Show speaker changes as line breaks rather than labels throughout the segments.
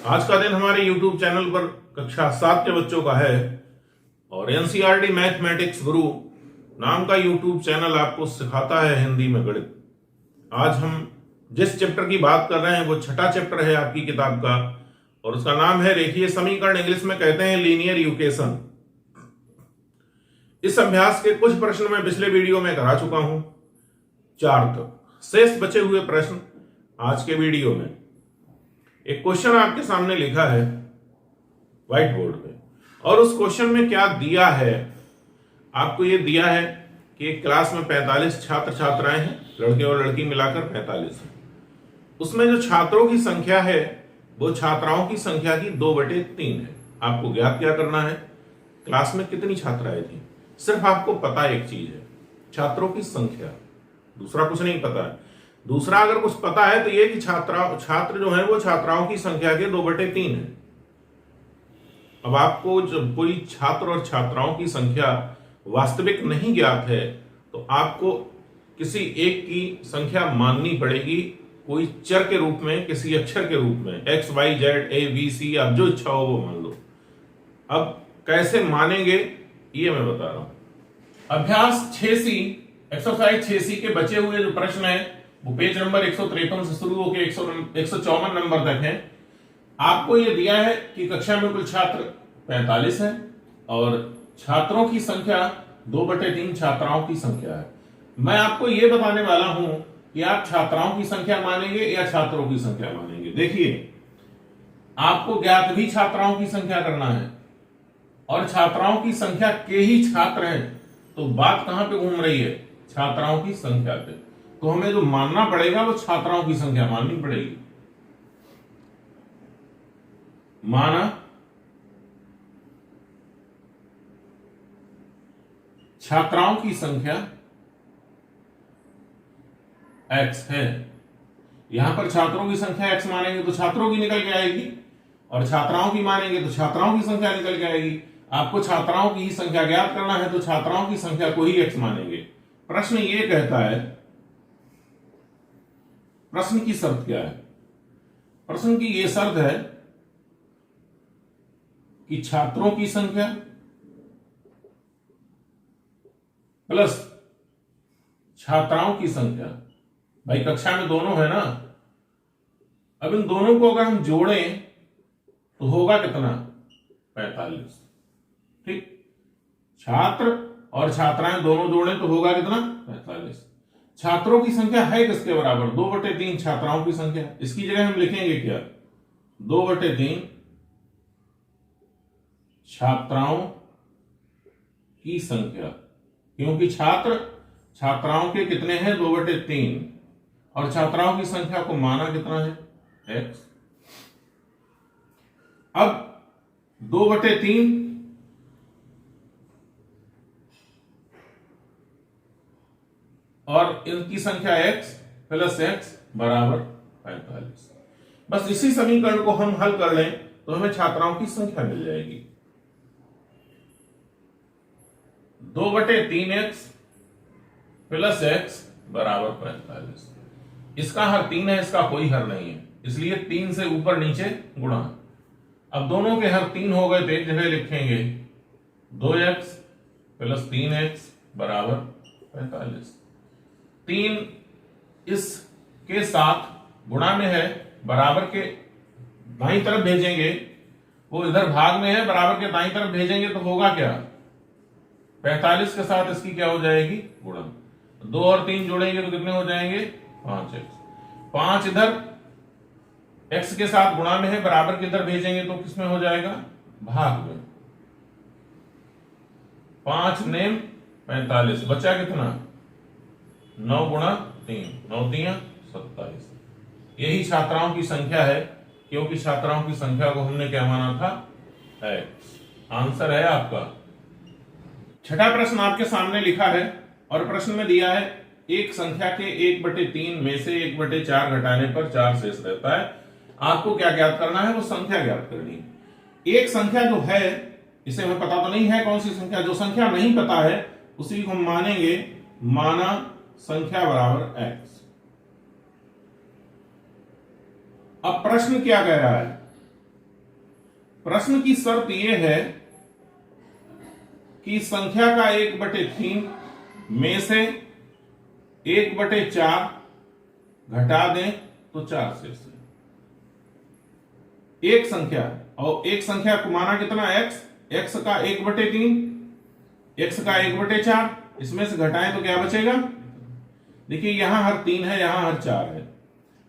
आज का दिन हमारे YouTube चैनल पर कक्षा 7 के बच्चों का है और एनसीईआरटी मैथमेटिक्स गुरु नाम का YouTube चैनल आपको सिखाता है हिंदी में गणित। आज हम जिस चैप्टर की बात कर रहे हैं वो छठा चैप्टर है आपकी किताब का और उसका नाम है रेखीय समीकरण, इंग्लिश में कहते हैं लीनियर इक्वेशन। इस अभ्यास के कुछ प्रश्न मैं पिछले वीडियो में करा चुका हूं, 4 तक। शेष बचे हुए प्रश्न आज के वीडियो में। एक क्वेश्चन आपके सामने लिखा है व्हाइट बोर्ड पे और उस क्वेश्चन में क्या दिया है, आपको ये दिया है कि एक क्लास में 45 छात्र छात्राएं हैं, लड़के और लड़की मिलाकर 45 हैं। उसमें जो छात्रों की संख्या है वो छात्राओं की संख्या की 2/3 है। आपको ज्ञात क्या करना है, क्लास में कितनी छात्राएं थी। सिर्फ आपको पता एक चीज है, छात्रों की संख्या, दूसरा कुछ नहीं पता है। दूसरा अगर कुछ पता है तो ये कि छात्र जो है वो छात्राओं की संख्या के 2/3 है। अब आपको जब कोई छात्र और छात्राओं की संख्या वास्तविक नहीं ज्ञात है तो आपको किसी एक की संख्या माननी पड़ेगी, कोई चर के रूप में, किसी अक्षर के रूप में, x, y, z, a, b, c, आप जो इच्छा हो वो मान लो। अब कैसे मानेंगे ये मैं बता रहा हूं। अभ्यास 6C, एक्सरसाइज 6C के बचे हुए जो प्रश्न है वो पेज नंबर 153 से शुरू होकर 154 नंबर तक है। आपको यह दिया है कि कक्षा में कुल छात्र 45 है और छात्रों की संख्या 2/3 छात्राओं की संख्या है। मैं आपको यह बताने वाला हूं कि आप छात्राओं की संख्या मानेंगे या छात्रों की संख्या मानेंगे। देखिए, आपको ज्ञात भी छात्राओं की संख्या करना है और छात्राओं की संख्या के ही छात्र हैं, तो बात कहां पे घूम रही है, छात्राओं की संख्या पे। तो हमें जो मानना पड़ेगा वो छात्राओं की संख्या माननी पड़ेगी। माना छात्राओं की संख्या x है। यहां पर छात्रों की संख्या x मानेंगे तो छात्रों की निकल के आएगी और छात्राओं की मानेंगे तो छात्राओं की संख्या निकल के आएगी। आपको छात्राओं की ही संख्या ज्ञात करना है तो छात्राओं की संख्या को ही x मानेंगे। प्रश्न ये कहता है, प्रश्न की शर्त क्या है? प्रश्न की यह शर्त है कि छात्रों की संख्या प्लस छात्राओं की संख्या, भाई कक्षा में दोनों है ना, अब इन दोनों को अगर हम जोड़ें तो होगा कितना, 45। ठीक, छात्र और छात्राएं दोनों जोड़ें तो होगा कितना, 45। छात्रों की संख्या है किसके बराबर, 2/3 छात्राओं की संख्या। इसकी जगह हम लिखेंगे क्या, 2/3 छात्राओं की संख्या, क्योंकि छात्र छात्राओं के कितने हैं, 2/3, और छात्राओं की संख्या को माना कितना है, x। अब 2/3 और इनकी संख्या x प्लस x बराबर 45। बस इसी समीकरण को हम हल कर लें तो हमें छात्राओं की संख्या मिल जाएगी। 2/3x प्लस x बराबर 45। इसका हर 3 है, इसका कोई हर नहीं है, इसलिए 3 से ऊपर नीचे गुणा। अब दोनों के हर 3 हो गए तो एक जगह लिखेंगे 2x प्लस 3x बराबर 45। 3 इसके साथ गुणा में है, बराबर के दाईं तरफ भेजेंगे, वो इधर भाग में है, बराबर के दाईं तरफ भेजेंगे तो होगा क्या, 45 के साथ इसकी क्या हो जाएगी, गुणा। 2 और 3 जोड़ेंगे तो कितने हो जाएंगे, 5x। 5 इधर x के साथ गुणा में है, बराबर के इधर भेजेंगे तो किसमें हो जाएगा, भाग में। 5 नेम 45, बचा कितना, 9 × 3, 9 × 27। यही छात्राओं की संख्या है, क्योंकि छात्राओं की संख्या को हमने क्या माना था, x। आंसर है आपका। छठा प्रश्न आपके सामने लिखा है और प्रश्न में दिया है एक संख्या के 1/3 में से 1/4 घटाने पर 4 शेष रहता है। आपको क्या ज्ञात करना है, वो संख्या ज्ञात करनी है। एक संख्या जो है, इसे हमें पता तो नहीं है कौन सी संख्या, जो संख्या नहीं पता है उसी को हम मानेंगे, माना संख्या बराबर x। अब प्रश्न क्या कह रहा है, प्रश्न की शर्त यह है कि संख्या का 1/3 में से 1/4 घटा दें तो 4 शेष है। एक संख्या, और एक संख्या को माना कितना x, x का 1/3, x का 1/4, इसमें से घटाएं तो क्या बचेगा। देखिए यहां हर 3 है, यहां हर 4 है।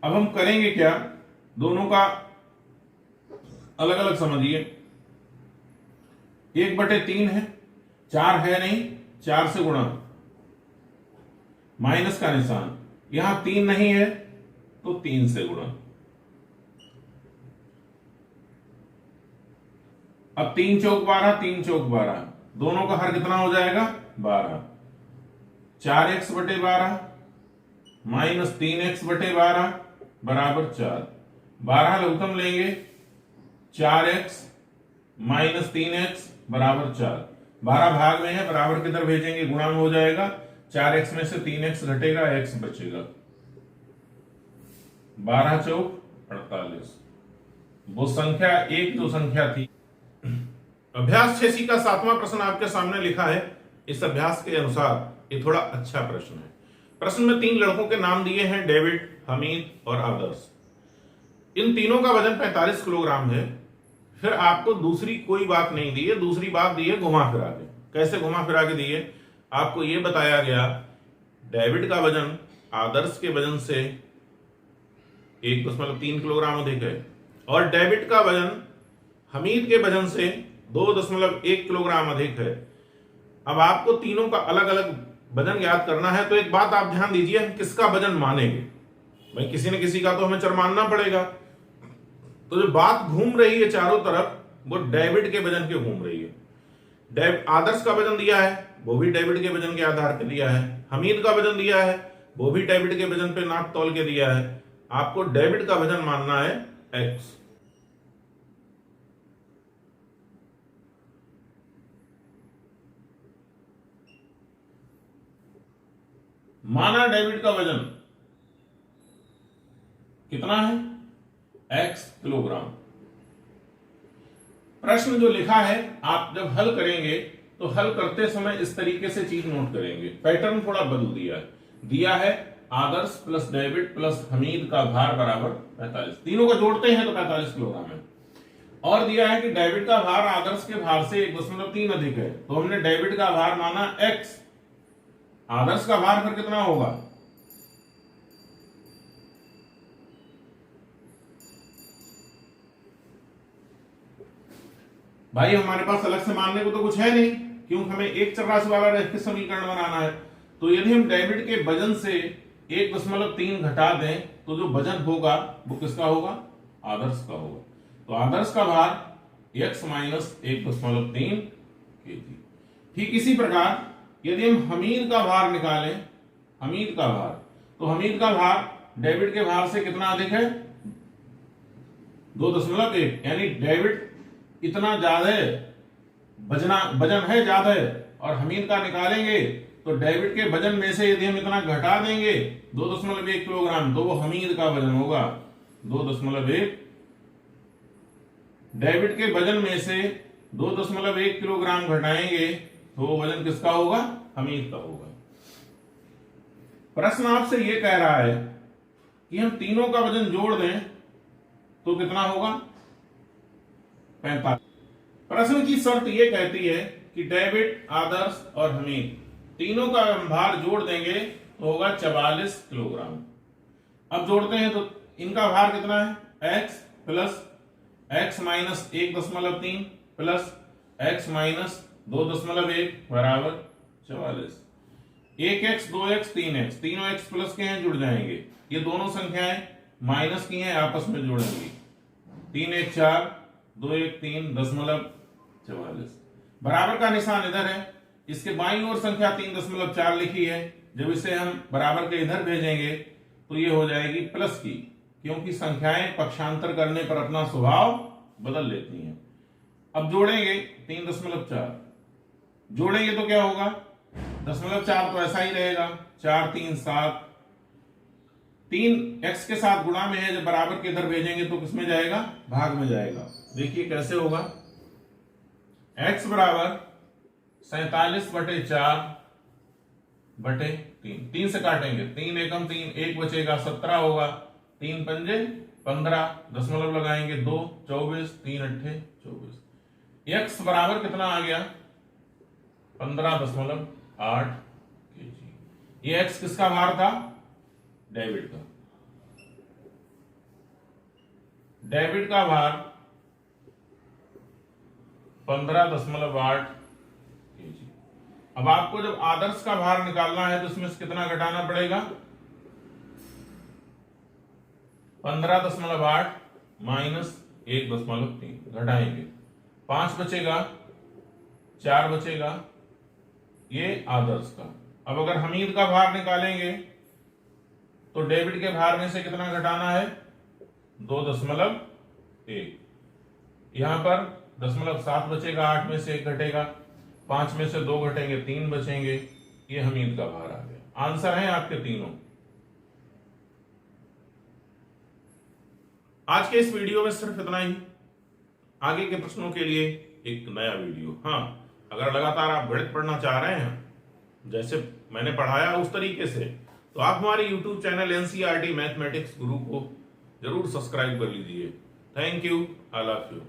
अब हम करेंगे क्या, दोनों का अलग अलग समझिए। 1/3 है, 4 है नहीं, 4 से गुणा, माइनस का निशान, यहां 3 नहीं है तो 3 से गुणा। अब 3 चौक 12, 3 चौक 12, दोनों का हर कितना हो जाएगा 12। 4x/12 माइनस 3x/12 बराबर 4। 12 लघुत्तम लेंगे, 4x माइनस 3x बराबर 4। 12 भाग में है, बराबर किधर भेजेंगे, गुणा में हो जाएगा। 4x में से 3x घटेगा, x बचेगा। 12 चौक 48। वो संख्या एक जो संख्या थी। अभ्यास 6C का 7वां प्रश्न आपके सामने लिखा है। इस अभ्यास के अनुसार ये थोड़ा अच्छा प्रश्न है। प्रश्न में 3 लड़कों के नाम दिए हैं, डेविड, हमीद और आदर्श। इन तीनों का वजन 45 किलोग्राम है। फिर आपको दूसरी कोई बात नहीं दी है, दूसरी बात दी है घुमा फिरा के। कैसे घुमा फिरा के दी है, आपको यह बताया गया डेविड का वजन आदर्श के वजन से 1.3 किलोग्राम अधिक है और डेविड का वजन हमीद के वजन से 2.1 किलोग्राम अधिक है। अब आपको तीनों का अलग अलग वजन याद करना है। तो एक बात आप ध्यान दीजिए, हम किसका वजन मानेंगे। भाई किसी न किसी का तो हमें चर मानना पड़ेगा। तो जो बात घूम रही है चारों तरफ, वो डेविड के वजन के घूम रही है। आदर्श का वजन दिया है, वो भी डेविड के वजन के आधार पर दिया है। हमीद का वजन दिया है, वो भी डेविड के वजन पे नाप तौल के दिया है। आपको डेविड का वजन मानना है x। माना डेविड का वजन कितना है, x किलोग्राम। प्रश्न जो लिखा है, आप जब हल करेंगे तो हल करते समय इस तरीके से चीज नोट करेंगे। पैटर्न थोड़ा बदल दिया है आदर्श प्लस डेविड प्लस हमीद का भार बराबर 45। तीनों का जोड़ते हैं तो 45 किलोग्राम है। और दिया है कि डेविड का भार आदर्श के भार से 1.3 अधिक है। तो हमने डेविड का भार माना x, आदर्श का भार फिर कितना होगा, भाई हमारे पास अलग से मानने को तो कुछ है नहीं, क्योंकि हमें एक चरराशि वाला रैखिक समीकरण बनाना है। तो यदि हम डेविड के वजन से 1.3 घटा दें तो जो वजन होगा वो किसका होगा, आदर्श का होगा। तो आदर्श का भार x माइनस 1.3 kg। ठीक इसी प्रकार यदि हम हमीद का भार निकालें, हमीद का भार, तो हमीद का भार डेविड के भार से कितना अधिक है, 2.1। यानी डेविड इतना ज्यादा वजन है ज्यादा है, और हमीद का निकालेंगे तो डेविड के वजन में से यदि हम इतना घटा देंगे 2.1 किलोग्राम, तो वो हमीद का वजन होगा 2.1। डेविड के वजन में से 2.1 किलोग्राम घटाएंगे तो वो वजन किसका होगा, हमीद का होगा। प्रश्न आपसे ये कह रहा है कि हम तीनों का वजन जोड़ दें तो कितना होगा, 45। प्रश्न की शर्त ये कहती है कि डेविड, आदर्श और हमीद तीनों का भार जोड़ देंगे तो होगा 44 किलोग्राम। अब जोड़ते हैं तो इनका भार कितना है, x plus x minus 1.3 plus x minus 2.1 बराबर 44। 1x 2x 3x, तीनों x प्लस के हैं, जुड़ जाएंगे। ये दोनों संख्याएं माइनस की हैं, आपस में जुड़ेंगी। 3 1 4, 2 1 3 0.44। बराबर का निशान इधर है, इसके बाईं ओर संख्या 3.4 लिखी है। जब इसे हम बराबर के इधर भेजेंगे तो ये हो जाएगी प्लस की, क्योंकि संख्याएं पक्षांतर करने पर अपना स्वभाव बदल लेती हैं। अब जोड़ेंगे 3.4, जोड़ेंगे तो क्या होगा, 0.4 तो ऐसा ही रहेगा, 4 3 7, 3 x के साथ गुणा में है, जब बराबर के इधर भेजेंगे तो किस में जाएगा, भाग में जाएगा। देखिए कैसे होगा, x बराबर 47/4/3, 3 से काटेंगे, 3 एकम 3, 1 बचेगा, 17 होगा, 3 पंजे 15, दशमलव लगाएंगे 2, 24, 3 अट्ठे 24। x बराबर कितना आ गया, 15.8 kg। ये x किसका भार था, डेविड का। डेविड का भार 15.8 kg। अब आपको जब आदर्श का भार निकालना है तो इसमें से कितना घटाना पड़ेगा, 15.8 माइनस 1.3 घटाएंगे, 5 बचेगा, 4 बचेगा, ये आदर्श का। अब अगर हमीद का भार निकालेंगे तो डेविड के भार में से कितना घटाना है, 2.1। यहां पर 0.7 बचेगा, 8 में से 1 घटेगा, 5 में से 2 घटेंगे, 3 बचेंगे, ये हमीद का भार आ गया। आंसर है आपके तीनों। आज के इस वीडियो में सिर्फ इतना ही। आगे के प्रश्नों के लिए एक नया वीडियो। हाँ, अगर लगातार आप गणित पढ़ना चाह रहे हैं जैसे मैंने पढ़ाया उस तरीके से, तो आप हमारे YouTube चैनल NCERT मैथमेटिक्स गुरु को जरूर सब्सक्राइब कर लीजिए। Thank you, I love you.